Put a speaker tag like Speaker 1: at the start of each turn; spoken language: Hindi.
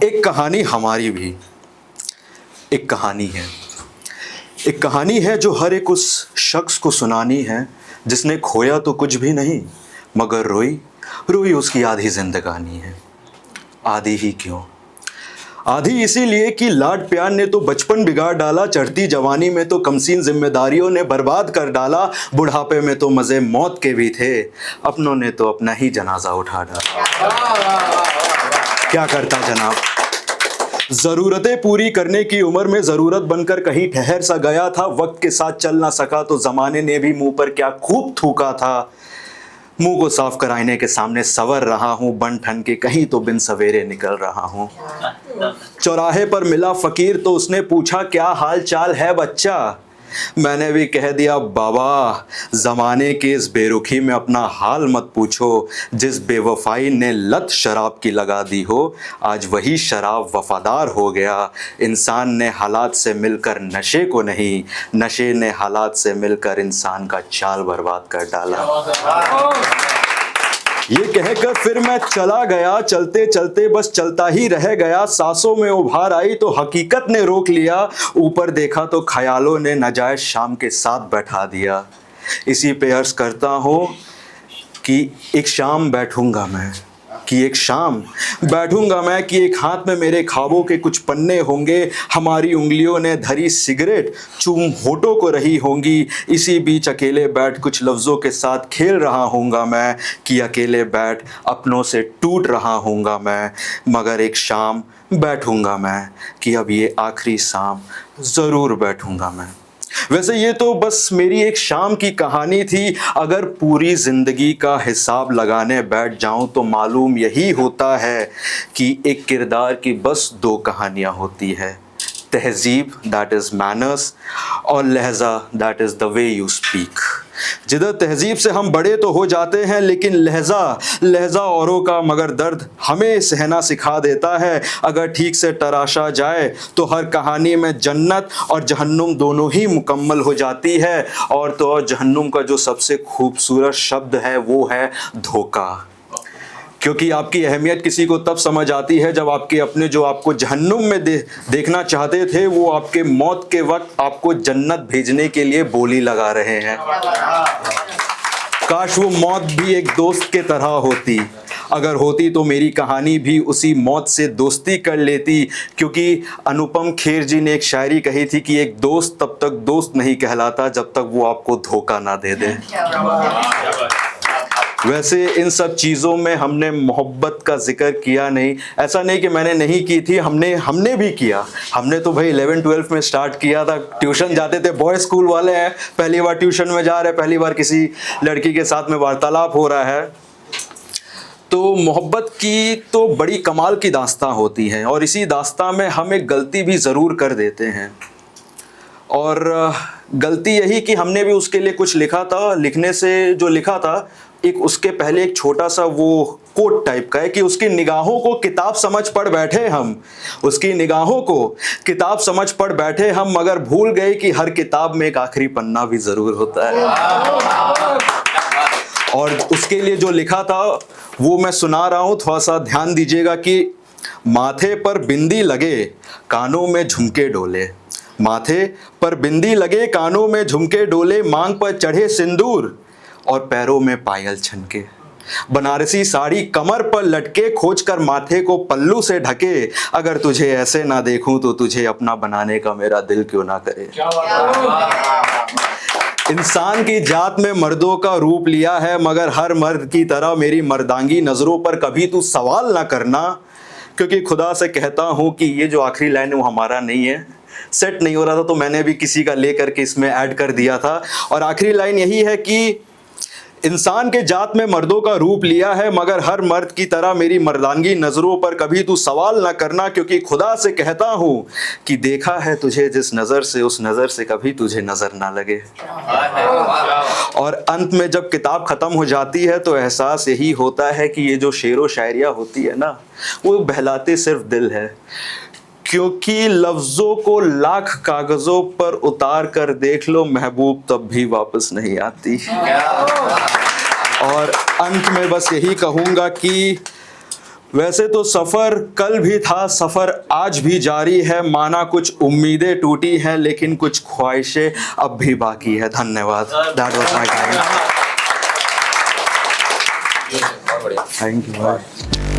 Speaker 1: एक कहानी हमारी भी एक कहानी है। एक कहानी है जो हर एक उस शख्स को सुनानी है जिसने खोया तो कुछ भी नहीं, मगर रोई रोई उसकी आधी जिंदगानी है। आधी ही क्यों? आधी इसीलिए कि लाड प्यार ने तो बचपन बिगाड़ डाला, चढ़ती जवानी में तो कमसीन जिम्मेदारियों ने बर्बाद कर डाला, बुढ़ापे में तो मज़े मौत के भी थे, अपनों ने तो अपना ही जनाजा उठा डाला। क्या करता जनाब, ज़रूरतें पूरी करने की उम्र में ज़रूरत बनकर कहीं ठहर सा गया था, वक्त के साथ चल ना सका तो ज़माने ने भी मुंह पर क्या खूब थूका था। मुंह को साफ कर आईने के सामने सवर रहा हूँ, बन ठन के कहीं तो बिन सवेरे निकल रहा हूँ। चौराहे पर मिला फकीर तो उसने पूछा क्या हाल चाल है बच्चा। मैंने भी कह दिया बाबा, ज़माने की इस बेरुखी में अपना हाल मत पूछो, जिस बेवफाई ने लत शराब की लगा दी हो, आज वही शराब वफादार हो गया। इंसान ने हालात से मिलकर नशे को नहीं, नशे ने हालात से मिलकर इंसान का चाल बर्बाद कर डाला। ये कहकर फिर मैं चला गया, चलते चलते बस चलता ही रह गया। सांसों में उभार आई तो हकीकत ने रोक लिया, ऊपर देखा तो ख्यालों ने नाजायज शाम के साथ बैठा दिया। इसी पे अर्ज करता हूँ कि एक शाम बैठूंगा मैं, कि एक शाम बैठूंगा मैं, कि एक हाथ में मेरे ख्वाबों के कुछ पन्ने होंगे, हमारी उंगलियों ने धरी सिगरेट चूम होठों को रही होंगी। इसी बीच अकेले बैठ कुछ लफ्ज़ों के साथ खेल रहा हूँगा मैं, कि अकेले बैठ अपनों से टूट रहा हूँगा मैं, मगर एक शाम बैठूंगा मैं, कि अब ये आखिरी शाम ज़रूर बैठूंगा मैं। वैसे ये तो बस मेरी एक शाम की कहानी थी, अगर पूरी ज़िंदगी का हिसाब लगाने बैठ जाऊं तो मालूम यही होता है कि एक किरदार की बस दो कहानियां होती है, तहज़ीब दैट इज़ मैनर्स और लहजा that is the way you speak. जिधर तहज़ीब से हम बड़े तो हो जाते हैं, लेकिन लहजा औरों का मगर दर्द हमें सहना सिखा देता है। अगर ठीक से तराशा जाए तो हर कहानी में जन्नत और जहन्नुम दोनों ही मुकम्मल हो जाती है, और तो और जहन्नुम का जो सबसे खूबसूरत शब्द है वो है धोखा। क्योंकि आपकी अहमियत किसी को तब समझ आती है जब आपके अपने जो आपको जहन्नुम में देखना चाहते थे, वो आपके मौत के वक्त आपको जन्नत भेजने के लिए बोली लगा रहे हैं। काश वो मौत भी एक दोस्त के तरह होती, अगर होती तो मेरी कहानी भी उसी मौत से दोस्ती कर लेती। क्योंकि अनुपम खेर जी ने एक शायरी कही थी कि एक दोस्त तब तक दोस्त नहीं कहलाता जब तक वो आपको धोखा ना दे दे। वैसे इन सब चीज़ों में हमने मोहब्बत का जिक्र किया नहीं, ऐसा नहीं कि मैंने नहीं की थी, हमने भी किया। हमने तो भाई 11-12 में स्टार्ट किया था, ट्यूशन जाते थे, बॉय स्कूल वाले हैं, पहली बार ट्यूशन में जा रहे हैं, पहली बार किसी लड़की के साथ में वार्तालाप हो रहा है। तो मोहब्बत की तो बड़ी कमाल की दास्तां होती है, और इसी दास्तां में हम एक गलती भी ज़रूर कर देते हैं। और गलती यही कि हमने भी उसके लिए कुछ लिखा था, लिखने से जो लिखा था एक उसके पहले एक छोटा सा वो कोट टाइप का है कि उसकी निगाहों को किताब समझ पढ़ बैठे हम, उसकी निगाहों को किताब समझ पढ़ बैठे हम, मगर भूल गए कि हर किताब में एक आखिरी पन्ना भी ज़रूर होता है। और उसके लिए जो लिखा था वो मैं सुना रहा हूँ, थोड़ा सा ध्यान दीजिएगा कि माथे पर बिंदी लगे कानों में झुमके डोले, माथे पर बिंदी लगे कानों में झुमके डोले, मांग पर चढ़े सिंदूर और पैरों में पायल छनके, बनारसी साड़ी कमर पर लटके, खोज कर माथे को पल्लू से ढके, अगर तुझे ऐसे ना देखूं तो तुझे अपना बनाने का मेरा दिल क्यों ना करे। इंसान की जात में मर्दों का रूप लिया है, मगर हर मर्द की तरह मेरी मर्दांगी नज़रों पर कभी तू सवाल ना करना। क्योंकि खुदा से कहता हूँ कि ये जो आखिरी लाइन है वो हमारा नहीं है, सेट नहीं हो रहा था तो मैंने भी किसी का लेकर के इसमें ऐड कर दिया था। और आखिरी लाइन यही है कि इंसान के जात में मर्दों का रूप लिया है, मगर हर मर्द की तरह मेरी मर्दानगी नज़रों पर कभी तू सवाल ना करना। क्योंकि खुदा से कहता हूँ कि देखा है तुझे जिस नज़र से, उस नज़र से कभी तुझे नज़र ना लगे। और अंत में जब किताब ख़त्म हो जाती है तो एहसास यही होता है कि ये जो शेर व शायरियाँ होती है ना, वो बहलाते सिर्फ दिल है। क्योंकि लफ्ज़ों को लाख कागज़ों पर उतार कर देख लो, महबूब तब भी वापस नहीं आती। और अंत में बस यही कहूँगा कि वैसे तो सफ़र कल भी था, सफ़र आज भी जारी है। माना कुछ उम्मीदें टूटी हैं, लेकिन कुछ ख्वाहिशें अब भी बाकी है। धन्यवाद। That was my time. Thank you.